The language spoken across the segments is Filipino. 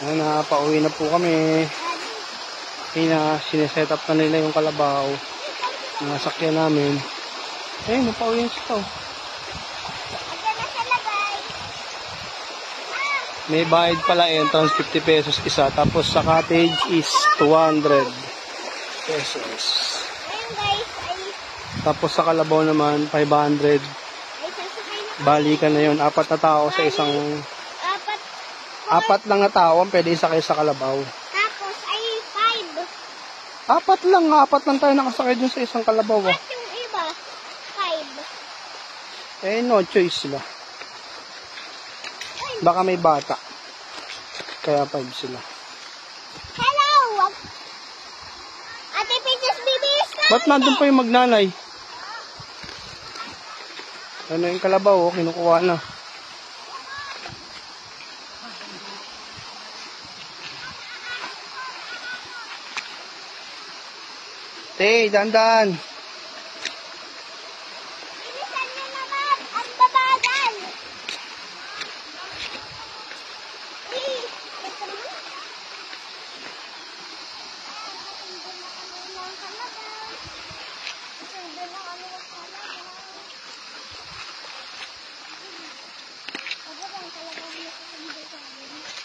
Pauwi na po kami. Sineset up na nila yung kalabaw. Nasakyan namin. Ayun, napauwi na siya. May bayad pala entrance 50 pesos isa. Tapos sa cottage is 200 pesos. Tapos sa kalabaw naman 500. Balikan na yun. 4 na tao sa isang... 4 lang na tao ang pwede isakay sa kalabaw. Tapos ay 5. 4 lang tayo nakasakay dun sa isang kalabaw. At yung iba, 5. No choice sila. Baka may bata. Kaya 5 sila. Hello! Ate Princess Bibis na! Ba't nandun pa yung magnanay? Ano yung kalabaw, kinukuha na. Dandan. Bilisan nyo naman! Ang babagal!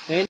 Eh,